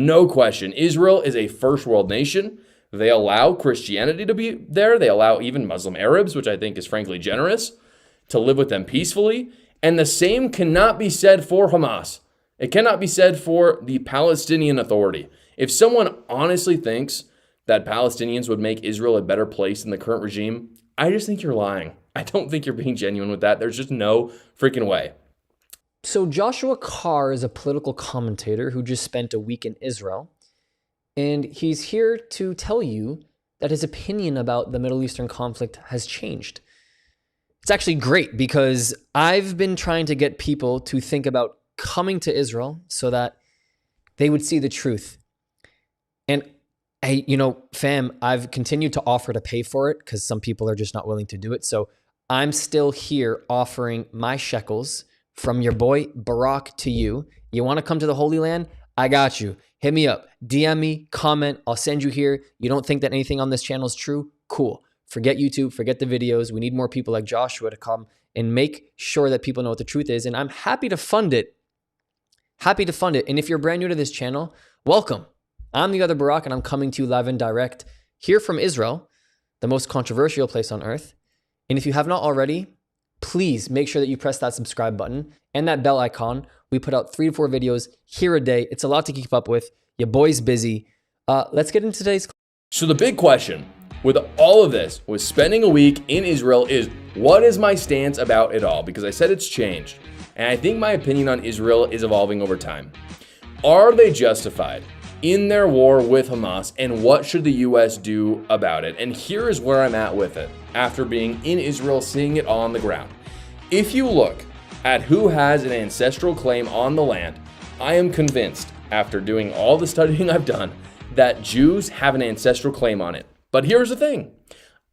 No question. Israel is a first world nation. They allow Christianity to be there. They allow even Muslim Arabs, which I think is frankly generous, to live with them peacefully. And the same cannot be said for Hamas. It cannot be said for the Palestinian Authority. If someone honestly thinks that Palestinians would make Israel a better place than the current regime, I just think you're lying. I don't think you're being genuine with that. There's just no freaking way. So Joshua Carr is a political commentator who just spent a week in Israel, and he's here to tell you that his opinion about the Middle Eastern conflict has changed. It's actually great because I've been trying to get people to think about coming to Israel so that they would see the truth. And I've continued to offer to pay for it because some people are just not willing to do it. So I'm still here offering my shekels from your boy Barak to you. You want to come to the Holy Land? I got you. Hit me up. DM me, comment. I'll send you here. You don't think that anything on this channel is true? Cool. Forget YouTube. Forget the videos. We need more people like Joshua to come and make sure that people know what the truth is. And I'm happy to fund it. Happy to fund it. And if you're brand new to this channel, welcome. I'm the other Barak, and I'm coming to you live and direct here from Israel, the most controversial place on earth. And if you have not already, please make sure that you press that subscribe button and that bell icon. We put out 3 to 4 videos here a day. It's a lot to keep up with. Your boy's busy. Let's get into today's. So the big question with all of this, with spending a week in Israel, is what is my stance about it all? Because I said it's changed. And I think my opinion on Israel is evolving over time. Are they justified in their war with Hamas, and what should the US do about it? And here is where I'm at with it after being in Israel, seeing it on the ground. If you look at who has an ancestral claim on the land, I am convinced, after doing all the studying I've done, that Jews have an ancestral claim on it. But here's the thing.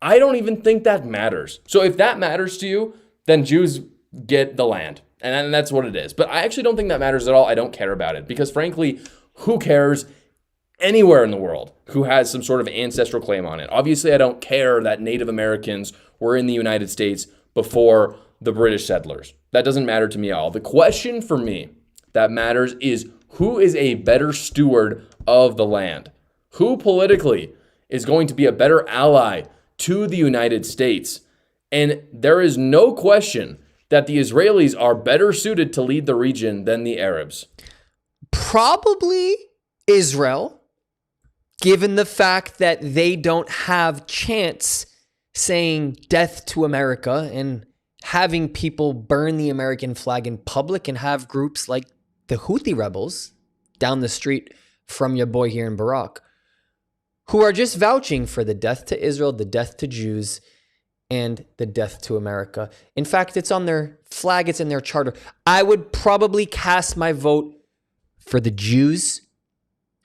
I don't even think that matters. So if that matters to you, then Jews get the land. And that's what it is. But I actually don't think that matters at all. I don't care about it. Because frankly, who cares anywhere in the world who has some sort of ancestral claim on it? Obviously, I don't care that Native Americans were in the United States before the British settlers. That doesn't matter to me at all. The question for me that matters is who is a better steward of the land? Who politically is going to be a better ally to the United States? And there is no question that the Israelis are better suited to lead the region than the Arabs. Probably Israel, given the fact that they don't have chance saying death to America and having people burn the American flag in public and have groups like the Houthi rebels down the street from your boy here in Barak, who are just vouching for the death to Israel, the death to Jews, and the death to America. In fact, it's on their flag, it's in their charter. I would probably cast my vote for the Jews.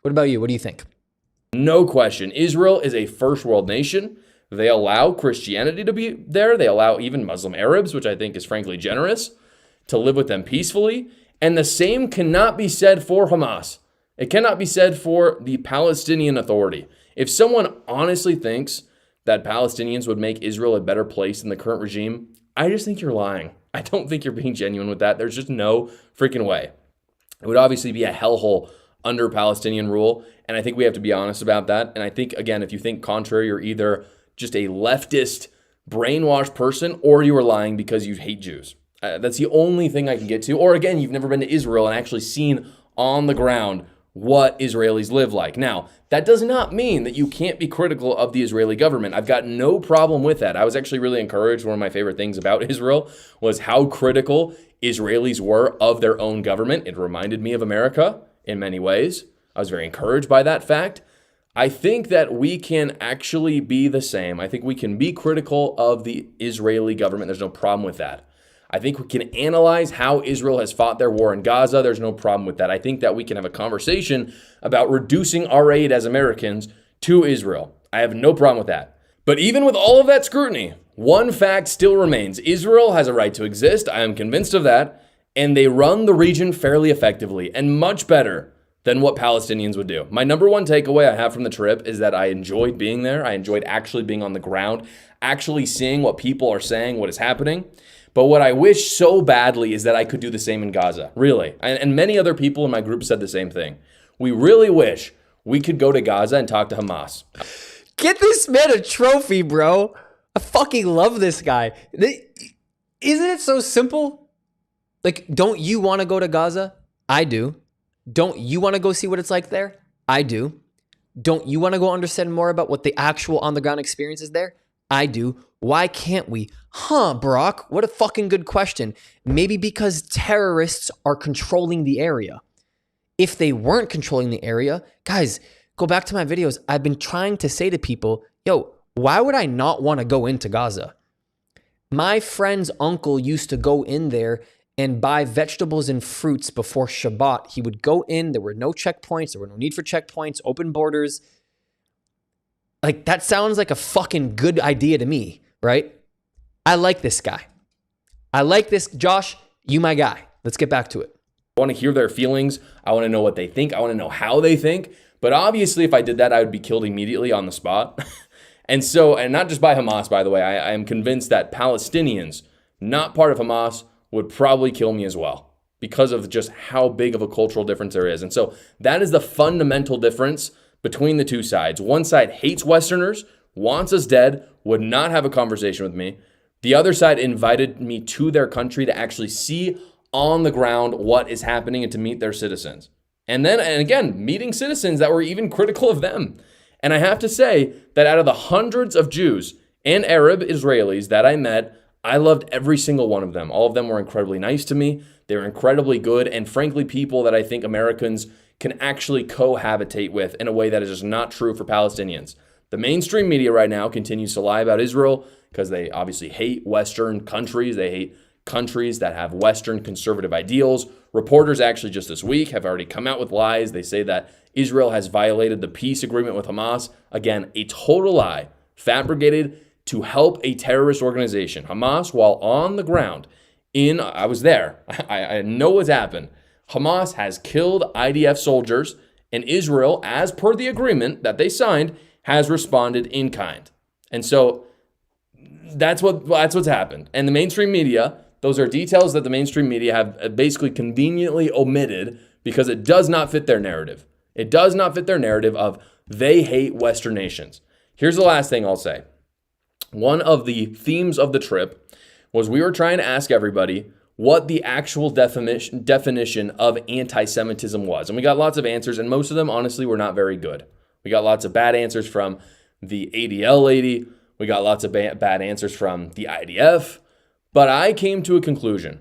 What about you? What do you think? No question. Israel is a first world nation. They allow Christianity to be there. They allow even Muslim Arabs, which I think is frankly generous, to live with them peacefully. And the same cannot be said for Hamas. It cannot be said for the Palestinian Authority. If someone honestly thinks that Palestinians would make Israel a better place than the current regime, I just think you're lying. I don't think you're being genuine with that. There's just no freaking way. It would obviously be a hellhole under Palestinian rule, and I think we have to be honest about that. And I think, again, if you think contrary, you're either just a leftist, brainwashed person, or you are lying because you hate Jews. That's the only thing I can get to. Or again, you've never been to Israel and actually seen on the ground what Israelis live like. Now, that does not mean that you can't be critical of the Israeli government. I've got no problem with that. I was actually really encouraged. One of my favorite things about Israel was how critical Israelis were of their own government. It reminded me of America in many ways. I was very encouraged by that fact. I think that we can actually be the same. I think we can be critical of the Israeli government. There's no problem with that. I think we can analyze how Israel has fought their war in Gaza. There's no problem with that. I think that we can have a conversation about reducing our aid as Americans to Israel. I have no problem with that. But even with all of that scrutiny, one fact still remains. Israel has a right to exist. I am convinced of that. And they run the region fairly effectively and much better than what Palestinians would do. My number one takeaway I have from the trip is that I enjoyed being there. I enjoyed actually being on the ground, actually seeing what people are saying, what is happening. But what I wish so badly is that I could do the same in Gaza, really. And many other people in my group said the same thing. We really wish we could go to Gaza and talk to Hamas. Get this man a trophy, bro. I fucking love this guy. Isn't it so simple? Like, don't you want to go to Gaza? I do. Don't you want to go see what it's like there? I do. Don't you want to go understand more about what the actual on-the-ground experience is there? I do. Why can't we? Brock, what a fucking good question. Maybe because terrorists are controlling the area. If they weren't controlling the area, guys, go back to my videos. I've been trying to say to people, yo, why would I not want to go into Gaza? My friend's uncle used to go in there and buy vegetables and fruits before Shabbat. He would go in, there were no checkpoints, there were no need for checkpoints, open borders. Like, that sounds like a fucking good idea to me, right? I like this guy. I like this. Josh, you my guy. Let's get back to it. I want to hear their feelings. I want to know what they think. I want to know how they think. But obviously, if I did that, I would be killed immediately on the spot. And not just by Hamas, by the way. I am convinced that Palestinians, not part of Hamas, would probably kill me as well because of just how big of a cultural difference there is. And so that is the fundamental difference between the two sides. One side hates Westerners, wants us dead, would not have a conversation with me. The other side invited me to their country to actually see on the ground what is happening and to meet their citizens. And again, meeting citizens that were even critical of them. And I have to say that out of the hundreds of Jews and Arab Israelis that I met, I loved every single one of them. All of them were incredibly nice to me. They were incredibly good and frankly people that I think Americans can actually cohabitate with in a way that is just not true for Palestinians. The mainstream media right now continues to lie about Israel because they obviously hate Western countries. They hate countries that have Western conservative ideals. Reporters actually just this week have already come out with lies. They say that Israel has violated the peace agreement with Hamas. Again, a total lie fabricated to help a terrorist organization. Hamas, while on the ground I was there. I know what's happened. Hamas has killed IDF soldiers, and Israel, as per the agreement that they signed, has responded in kind. And so that's what's happened. And the mainstream media, those are details that the mainstream media have basically conveniently omitted because it does not fit their narrative. It does not fit their narrative of they hate Western nations. Here's the last thing I'll say. One of the themes of the trip was we were trying to ask everybody what the actual definition of anti-Semitism was. And we got lots of answers, and most of them, honestly, were not very good. We got lots of bad answers from the ADL lady. We got lots of bad answers from the IDF. But I came to a conclusion.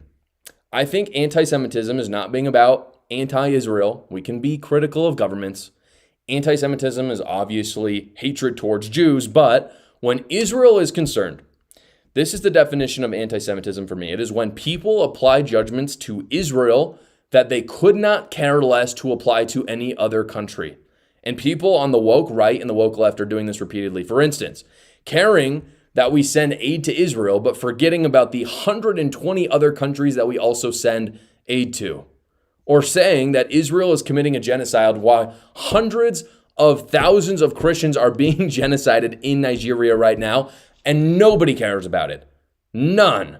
I think anti-Semitism is not being about anti-Israel. We can be critical of governments. Anti-Semitism is obviously hatred towards Jews, but when Israel is concerned, this is the definition of anti-Semitism for me. It is when people apply judgments to Israel that they could not care less to apply to any other country. And people on the woke right and the woke left are doing this repeatedly. For instance, caring that we send aid to Israel, but forgetting about the 120 other countries that we also send aid to. Or saying that Israel is committing a genocide while hundreds of thousands of Christians are being genocided in Nigeria right now, and nobody cares about it. None.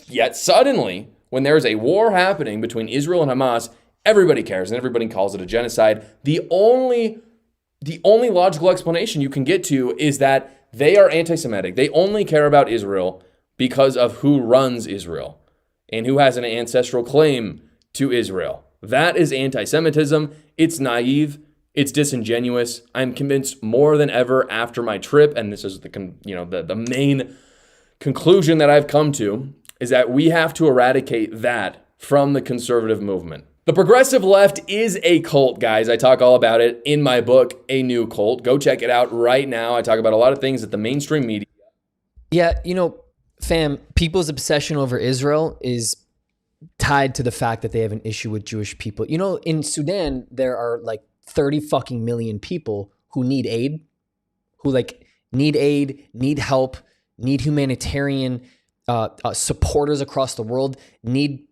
Yet suddenly, when there's a war happening between Israel and Hamas, everybody cares and everybody calls it a genocide. The only logical explanation you can get to is that they are anti-Semitic. They only care about Israel because of who runs Israel and who has an ancestral claim to Israel. That is anti-Semitism. It's naive. It's disingenuous. I'm convinced more than ever after my trip, and this is the main conclusion that I've come to, is that we have to eradicate that from the conservative movement. The progressive left is a cult, guys. I talk all about it in my book, A New Cult. Go check it out right now. I talk about a lot of things that the mainstream media. Yeah, fam, people's obsession over Israel is tied to the fact that they have an issue with Jewish people. In Sudan, there are like 30 fucking million people who need aid, need help, need humanitarian supporters across the world, need,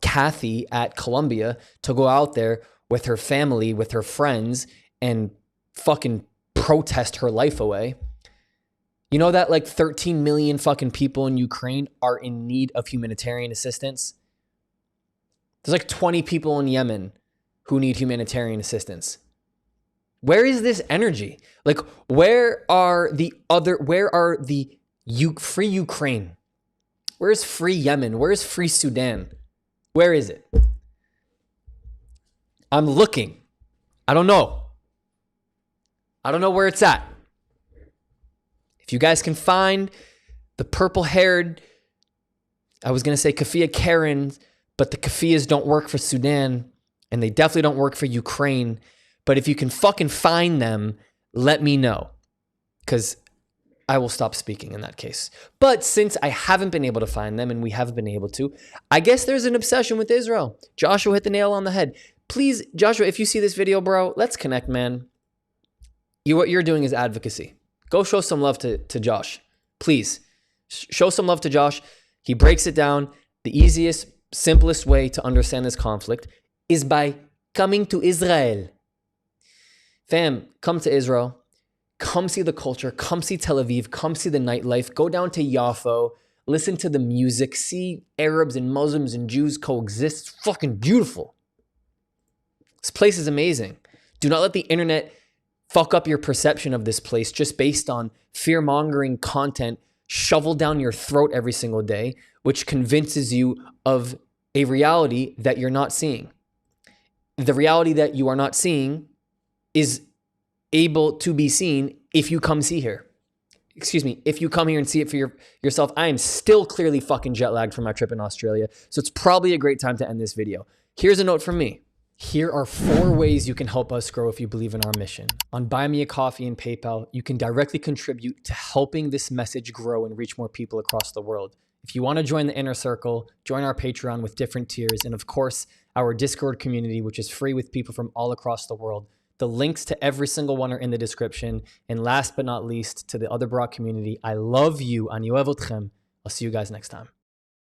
Kathy at Columbia to go out there with her family, with her friends, and fucking protest her life away. You know that like 13 million fucking people in Ukraine are in need of humanitarian assistance? There's like 20 people in Yemen. who need humanitarian assistance? Where is this energy? Like, where are the free Ukraine? Where's free Yemen? Where's free Sudan? Where is it? I'm looking. I don't know. I don't know where it's at. If you guys can find the purple-haired, I was going to say Kafia Karens, but the Kafias don't work for Sudan, and they definitely don't work for Ukraine. But if you can fucking find them, let me know, because I will stop speaking in that case. But since I haven't been able to find them, and we haven't been able to, I guess there's an obsession with Israel. Joshua hit the nail on the head. Please, Joshua, if you see this video, bro, let's connect, man. What you're doing is advocacy. Go show some love to Josh. Please, show some love to Josh. He breaks it down. The easiest, simplest way to understand this conflict is by coming to Israel. Fam, come to Israel. Come see the culture. Come see Tel Aviv. Come see the nightlife. Go down to Yaffo. Listen to the music. See Arabs and Muslims and Jews coexist. It's fucking beautiful. This place is amazing. Do not let the internet fuck up your perception of this place just based on fear-mongering content shoveled down your throat every single day, which convinces you of a reality that you're not seeing. The reality that you are not seeing is able to be seen if you come see here. Excuse me, if you come here and see it for yourself. I am still clearly fucking jet lagged from my trip in Australia, so it's probably a great time to end this video. Here's a note from me. Here are 4 ways you can help us grow if you believe in our mission. On Buy Me a Coffee and PayPal, you can directly contribute to helping this message grow and reach more people across the world. If you want to join the inner circle, join our Patreon with different tiers, and of course, our Discord community, which is free with people from all across the world. The links to every single one are in the description. And last but not least, to the other Barak community, I love you. Ani ohev otchem. I'll see you guys next time.